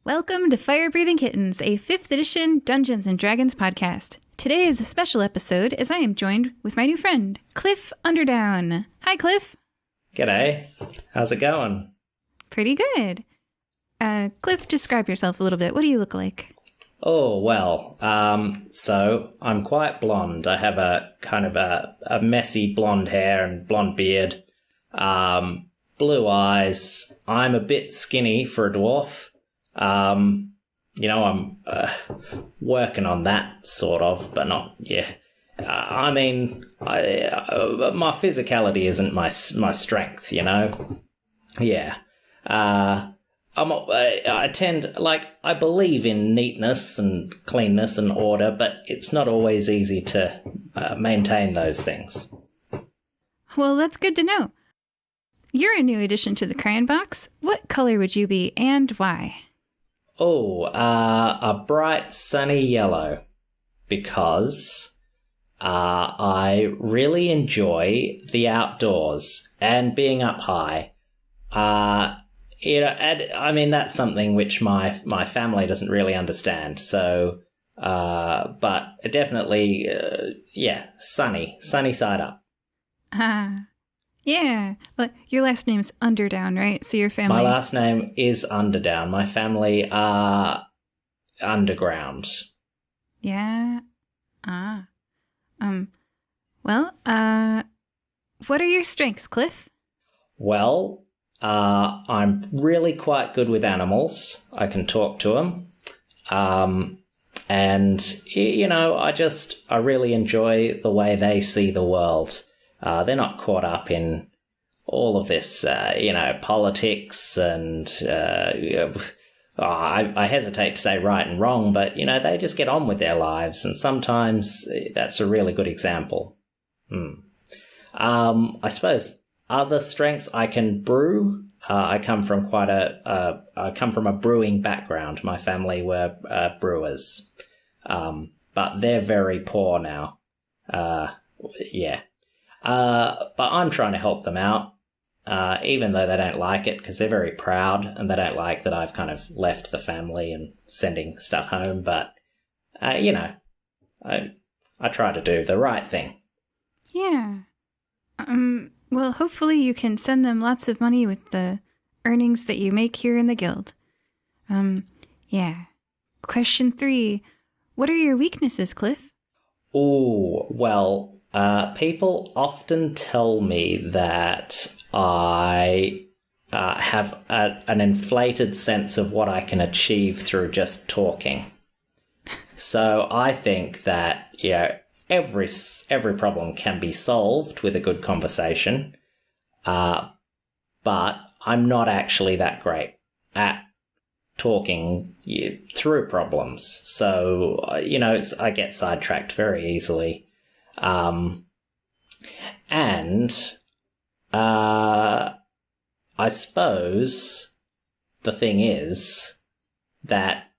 Welcome to Fire Breathing Kittens, a 5th edition Dungeons & Dragons podcast. Today is a special episode as I am joined with my new friend, Cliff Underdown. Hi, Cliff. G'day. How's it going? Pretty good. Cliff, describe yourself a little bit. What do you look like? Oh, well, so I'm quite blonde. I have a kind of a messy blonde hair and blonde beard, blue eyes. I'm a bit skinny for a dwarf. I'm working on that, sort of, but not, yeah. My physicality isn't my strength, you know? Yeah. I believe in neatness and cleanness and order, but it's not always easy to maintain those things. Well, that's good to know. You're a new addition to the Crayon Box. What color would you be and why? Oh, a bright sunny yellow, because I really enjoy the outdoors and being up high. That's something which my family doesn't really understand. So, but definitely, sunny side up. Yeah. Well, your last name's Underdown, right? So your family... My last name is Underdown. My family are underground. Yeah. What are your strengths, Cliff? Well, I'm really quite good with animals. I can talk to them. And, I really enjoy the way they see the world. They're not caught up in all of this, politics and, I hesitate to say right and wrong, but, they just get on with their lives. And sometimes that's a really good example. I suppose other strengths, I can brew. I come from a brewing background. My family were brewers. But they're very poor now. Yeah. But I'm trying to help them out, even though they don't like it, because they're very proud and they don't like that I've kind of left the family and sending stuff home. But, I try to do the right thing. Yeah. Well, hopefully you can send them lots of money with the earnings that you make here in the guild. Yeah. Question 3. What are your weaknesses, Cliff? Oh, well... people often tell me that I have an inflated sense of what I can achieve through just talking. So I think that, every problem can be solved with a good conversation, but I'm not actually that great at talking through problems. So, I get sidetracked very easily. I suppose the thing is that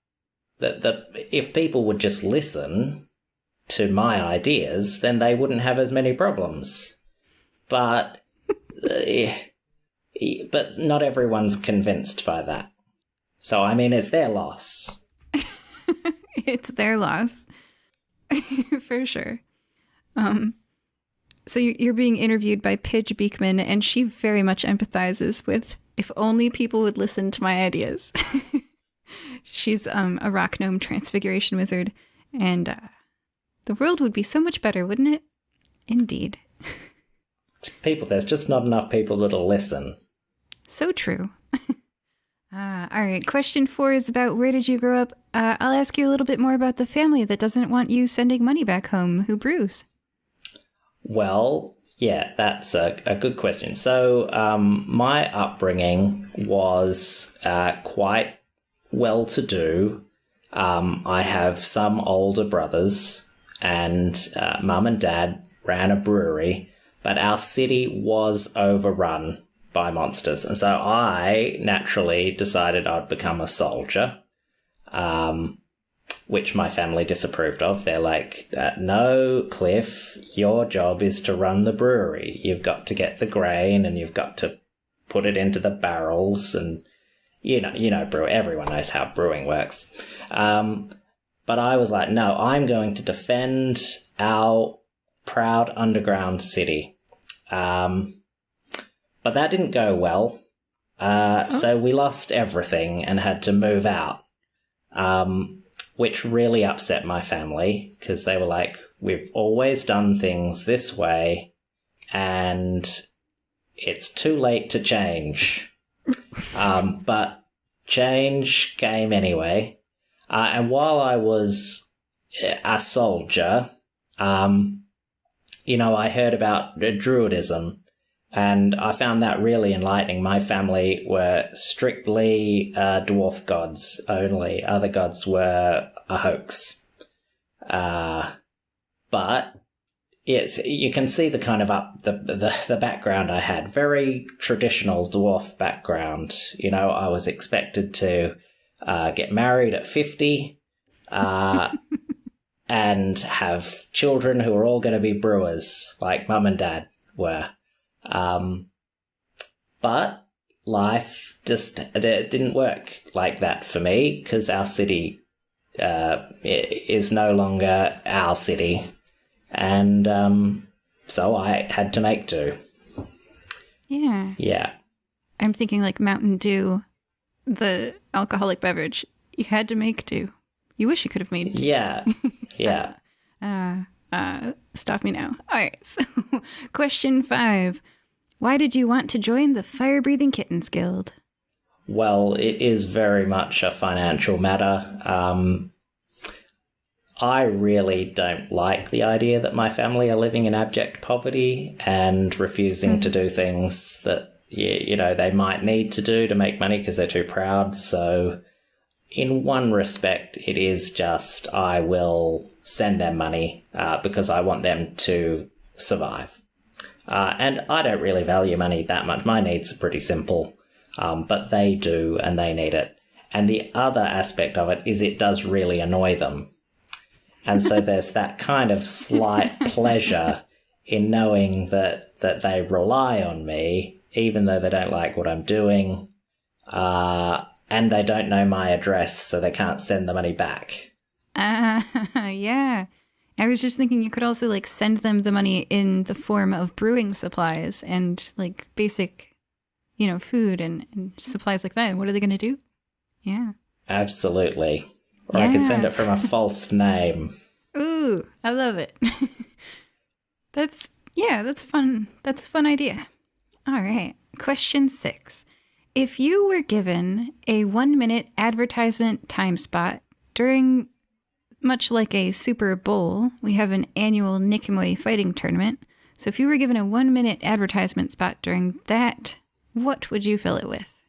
if people would just listen to my ideas, then they wouldn't have as many problems. But not everyone's convinced by that. So, it's their loss. It's their loss. For sure. So you're being interviewed by Pidge Beekman, and she very much empathizes with if only people would listen to my ideas. She's a rock gnome transfiguration wizard, and the world would be so much better, wouldn't it? Indeed. There's just not enough people that'll listen. So true. All right, question 4 is about where did you grow up? I'll ask you a little bit more about the family that doesn't want you sending money back home. Who brews? Well, yeah, that's a good question. So my upbringing was quite well-to-do. I have some older brothers, and Mum and Dad ran a brewery, but our city was overrun by monsters. And so I naturally decided I'd become a soldier. Which my family disapproved of. They're like, no, Cliff, your job is to run the brewery. You've got to get the grain and you've got to put it into the barrels and, everyone knows how brewing works. But I was like, no, I'm going to defend our proud underground city. But that didn't go well. So we lost everything and had to move out, which really upset my family because they were like, we've always done things this way and it's too late to change. But change came anyway. And while I was a soldier, I heard about Druidism, and I found that really enlightening. My family were strictly dwarf gods only. Other gods were a hoax. But you can see the kind of the background I had. Very traditional dwarf background. I was expected to get married at 50 and have children who are all going to be brewers like mum and dad were. But life just it didn't work like that for me because our city is no longer our city. And so I had to make do. Yeah. Yeah. I'm thinking like Mountain Dew, the alcoholic beverage. You had to make do. You wish you could have made do. Yeah. Yeah. Stop me now. All right. So, question 5. Why did you want to join the Fire Breathing Kittens Guild? Well, it is very much a financial matter. I really don't like the idea that my family are living in abject poverty and refusing to do things that, they might need to do to make money because they're too proud. So in one respect, it is just I will send them money because I want them to survive. And I don't really value money that much. My needs are pretty simple, but they do and they need it. And the other aspect of it is it does really annoy them. And so there's that kind of slight pleasure in knowing that they rely on me, even though they don't like what I'm doing, and they don't know my address, so they can't send the money back. Yeah. I was just thinking you could also like send them the money in the form of brewing supplies and like basic, food and supplies like that. What are they going to do? Yeah. Absolutely. Or I could send it from a false name. Ooh, I love it. That's fun. That's a fun idea. All right. Question 6. If you were given a 1-minute advertisement time spot during, much like a Super Bowl, we have an annual Nickimoy fighting tournament. So if you were given a 1-minute advertisement spot during that, what would you fill it with?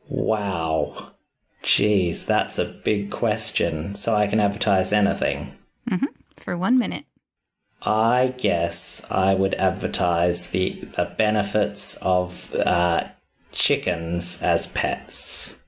Wow. Jeez, that's a big question. So I can advertise anything. Mm-hmm. For 1 minute. I guess I would advertise the benefits of chickens as pets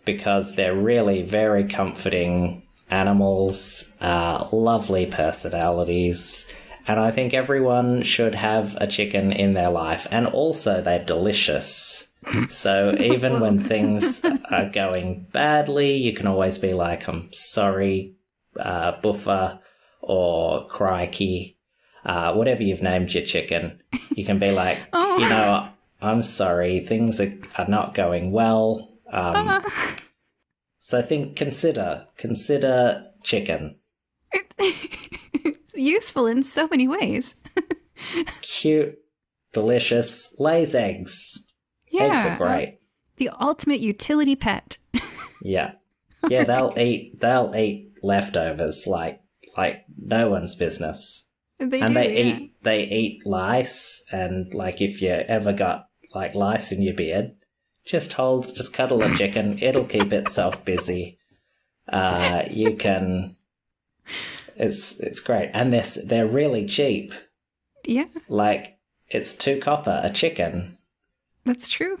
because they're really very comforting animals, lovely personalities, and I think everyone should have a chicken in their life. And also they're delicious. So even when things are going badly, you can always be like, I'm sorry, Buffer or Crikey, whatever you've named your chicken. You can be like, I'm sorry, things are not going well. So consider chicken. It's useful in so many ways. Cute, delicious, lays eggs. Yeah, eggs are great. The ultimate utility pet. Yeah, they'll eat leftovers like no one's business. They eat lice, and like if you ever got like lice in your beard, just cuddle a chicken. It'll keep itself busy. You can. It's great, and they're really cheap. Yeah, like it's 2 copper a chicken. That's true.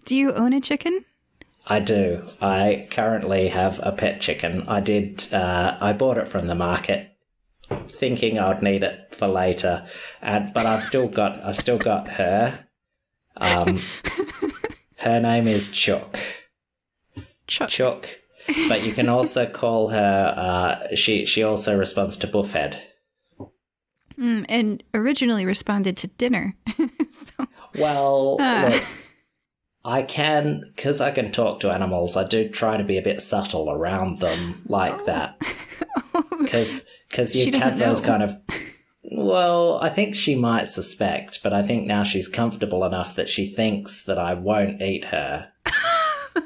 Do you own a chicken? I do. I currently have a pet chicken. I bought it from the market, thinking I'd need it for later, but I've still got her. Her Her name is Chuck. Chuck. But you can also call her, she also responds to Buffhead. And originally responded to dinner. So, well, look, because I can talk to animals, I do try to be a bit subtle around them like that. Because you have those kind of... Well, I think she might suspect, but I think now she's comfortable enough that she thinks that I won't eat her.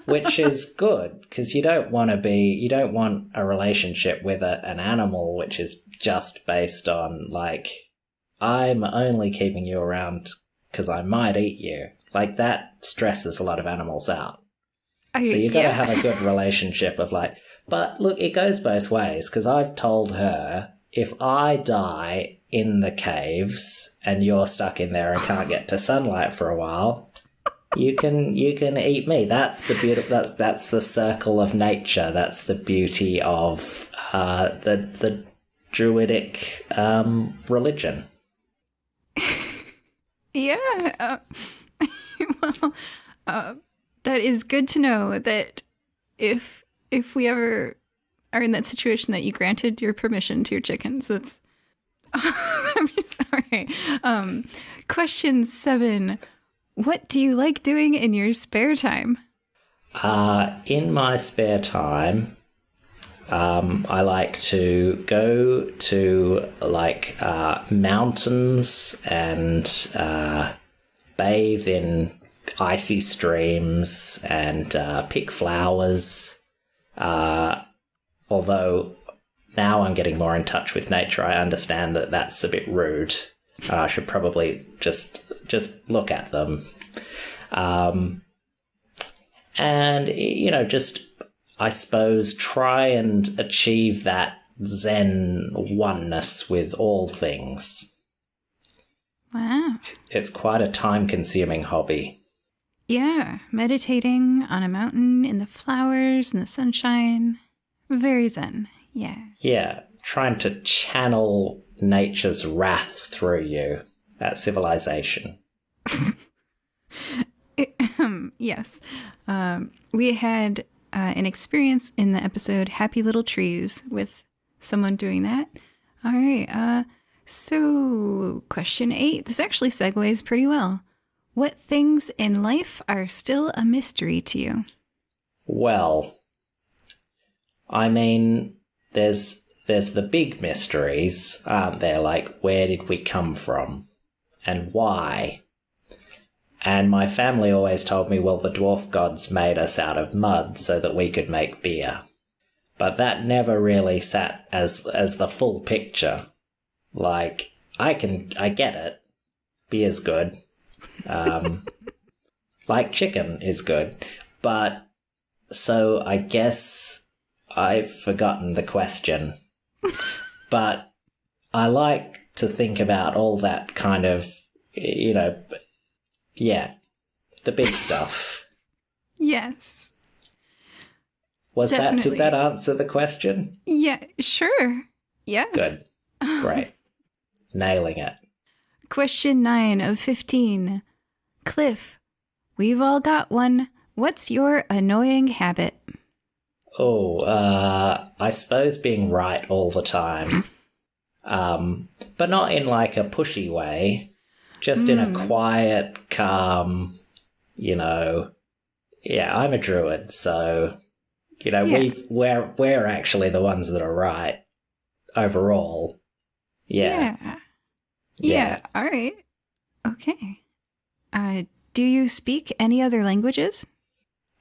Which is good, because you don't want a relationship with an animal which is just based on, like, I'm only keeping you around because I might eat you. Like, that stresses a lot of animals out. So you got to have a good relationship of, like... But, look, it goes both ways, because I've told her, if I die in the caves and you're stuck in there and can't get to sunlight for a while... You can eat me. That's the that's the circle of nature. That's the beauty of the druidic religion. Yeah. Well, that is good to know that if we ever are in that situation that you granted your permission to your chickens, that's... I'm sorry. Question 7. What do you like doing in your spare time? In my spare time, I like to go to mountains and bathe in icy streams and pick flowers. Although now I'm getting more in touch with nature, I understand that that's a bit rude. I should probably just look at them. And, just, I suppose, try and achieve that Zen oneness with all things. Wow. It's quite a time-consuming hobby. Yeah, meditating on a mountain in the flowers and the sunshine. Very Zen, yeah. Yeah, trying to channel nature's wrath through you, that civilization. Yes. We had an experience in the episode Happy Little Trees with someone doing that. All right. So question 8. This actually segues pretty well. What things in life are still a mystery to you? Well, I mean, there's the big mysteries, aren't there? Like, where did we come from? And why? And my family always told me, well, the dwarf gods made us out of mud so that we could make beer. But that never really sat as the full picture. Like, I get it. Beer's good. Like chicken is good. But, so I guess I've forgotten the question. But I like to think about all that kind of, yeah, the big stuff. Yes. Did that answer the question? Yeah, sure. Yes. Good. Great. Nailing it. Question 9 of 15. Cliff, we've all got one. What's your annoying habit? Oh, I suppose being right all the time. But not in like a pushy way. Just in a quiet, calm, yeah, I'm a druid, so, we're actually the ones that are right overall. Yeah. Yeah. All right. Okay. Do you speak any other languages?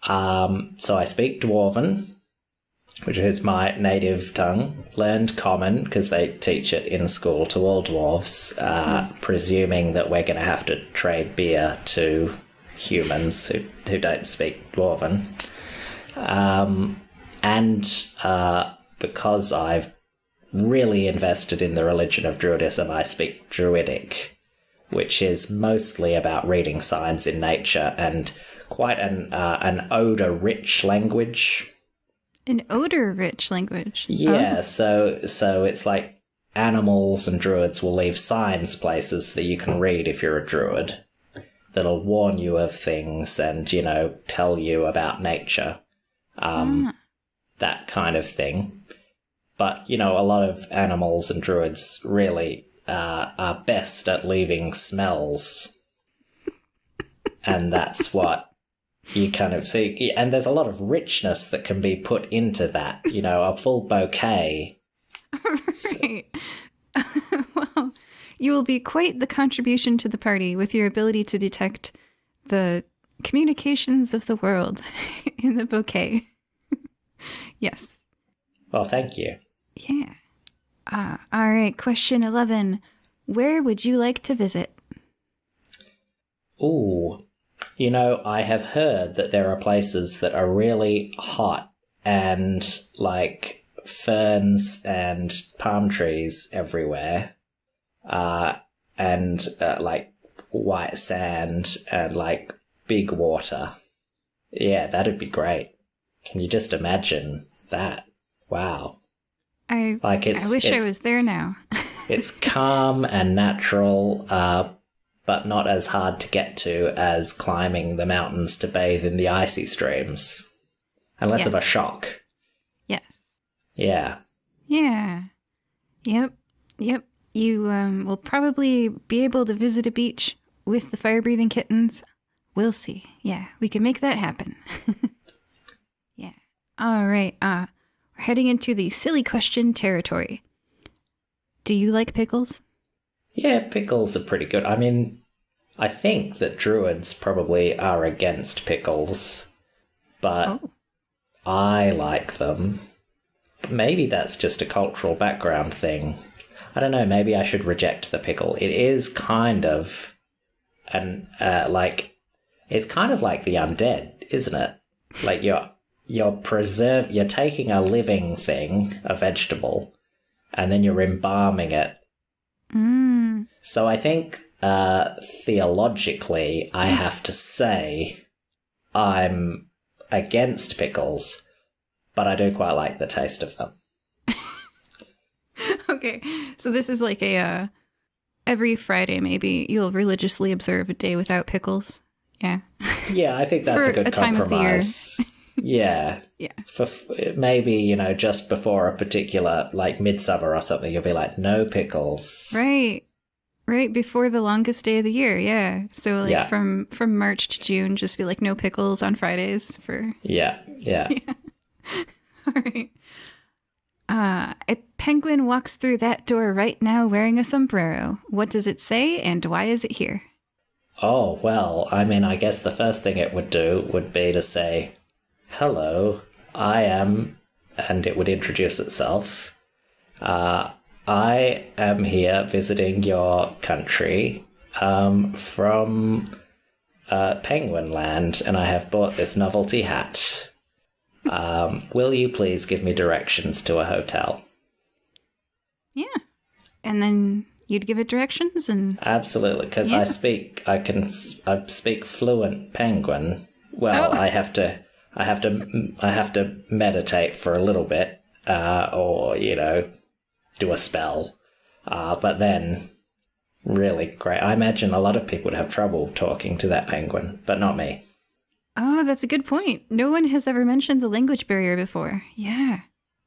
So I speak Dwarven, which is my native tongue. Learned Common, because they teach it in school to all dwarves, presuming that we're going to have to trade beer to humans who don't speak Dwarven. And because I've really invested in the religion of Druidism, I speak Druidic, which is mostly about reading signs in nature and quite an odor-rich language. An odor-rich language? Yeah, so it's like animals and druids will leave signs places that you can read if you're a druid. that'll warn you of things and, tell you about nature. That kind of thing. But, a lot of animals and druids really are best at leaving smells. And that's what you kind of see. And there's a lot of richness that can be put into that, a full bouquet. Right. Well, you will be quite the contribution to the party with your ability to detect the communications of the world in the bouquet. Yes. Well, thank you. Yeah. All right. Question 11. Where would you like to visit? Ooh. I have heard that there are places that are really hot and like ferns and palm trees everywhere. And like white sand and like big water. Yeah, that'd be great. Can you just imagine that? Wow. I wish I was there now. It's calm and natural, but not as hard to get to as climbing the mountains to bathe in the icy streams. And less of a shock. Yes. Yeah. Yeah. Yep. You will probably be able to visit a beach with the fire-breathing kittens. We'll see. Yeah, we can make that happen. Yeah. All right. We're heading into the silly question territory. Do you like pickles? Yeah, pickles are pretty good. I mean, I think that druids probably are against pickles, but I like them. Maybe that's just a cultural background thing. I don't know, maybe I should reject the pickle. It is kind of it's kind of like the undead, isn't it? Like you're taking a living thing, a vegetable, and then you're embalming it. So I think theologically I have to say I'm against pickles, but I do quite like the taste of them. Okay, so this is like every Friday maybe you'll religiously observe a day without pickles. Yeah. Yeah, I think that's a good time compromise. Of the year. Yeah. For maybe, just before a particular, like midsummer or something, you'll be like, no pickles. Right before the longest day of the year. Yeah. So like from March to June, just be like, no pickles on Fridays for. Yeah. All right. A penguin walks through that door right now wearing a sombrero. What does it say and why is it here? Oh, well, I mean, I guess the first thing it would do would be to say, hello, I am, and it would introduce itself. I am here visiting your country from Penguin Land, and I have bought this novelty hat. Will you please give me directions to a hotel? Yeah. And then you'd give it directions and... Absolutely, because I speak fluent Penguin. Well, I have to meditate for a little bit, or, do a spell. But then, really great. I imagine a lot of people would have trouble talking to that penguin, but not me. Oh, that's a good point. No one has ever mentioned the language barrier before. Yeah.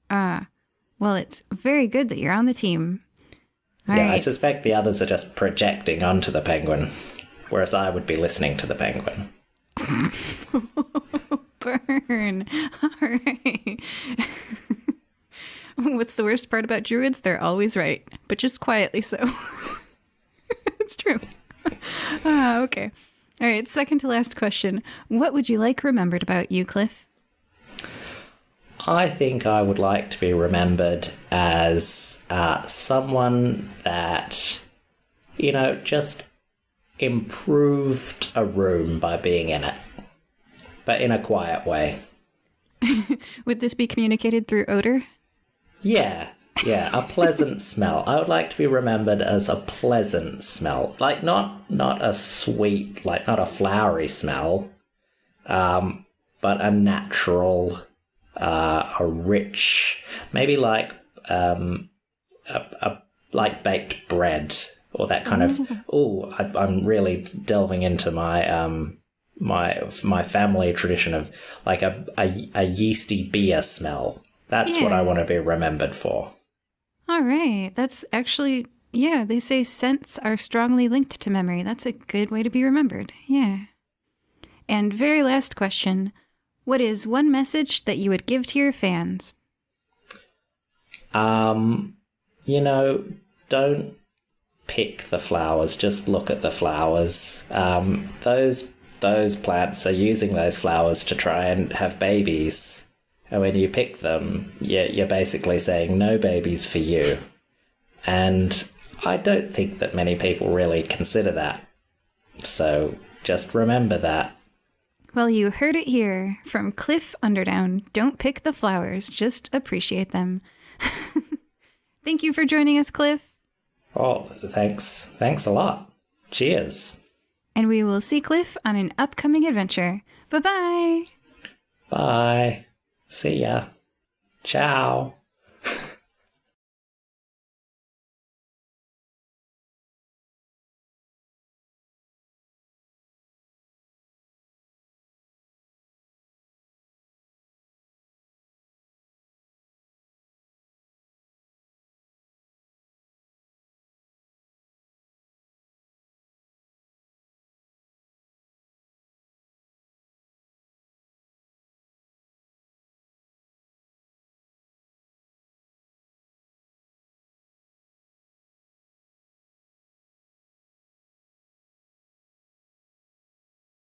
Well, it's very good that you're on the team. All right. I suspect the others are just projecting onto the penguin, whereas I would be listening to the penguin. Burn. All right. What's the worst part about druids? They're always right, but just quietly so. It's true. Okay. All right, second to last question. What would you like remembered about you, Cliff? I think I would like to be remembered as someone that, just improved a room by being in it, but in a quiet way. Would this be communicated through odor? Yeah, a pleasant smell. I would like to be remembered as a pleasant smell. Like, not a sweet, like, not a flowery smell, but a natural, a rich, maybe like, like baked bread or that kind of, I'm really delving into my my family tradition of like a yeasty beer smell. That's what I want to be remembered for. All right. That's actually, yeah, they say scents are strongly linked to memory. That's a good way to be remembered. Yeah. And very last question. What is one message that you would give to your fans? You know, don't pick the flowers, just look at the flowers. Those plants are using those flowers to try and have babies. And when you pick them, you're basically saying no babies for you. And I don't think that many people really consider that. So just remember that. Well, you heard it here from Cliff Underdown. Don't pick the flowers, just appreciate them. Thank you for joining us, Cliff. Oh, thanks. Thanks a lot. Cheers. And we will see Cliff on an upcoming adventure. Bye-bye. Bye. See ya. Ciao.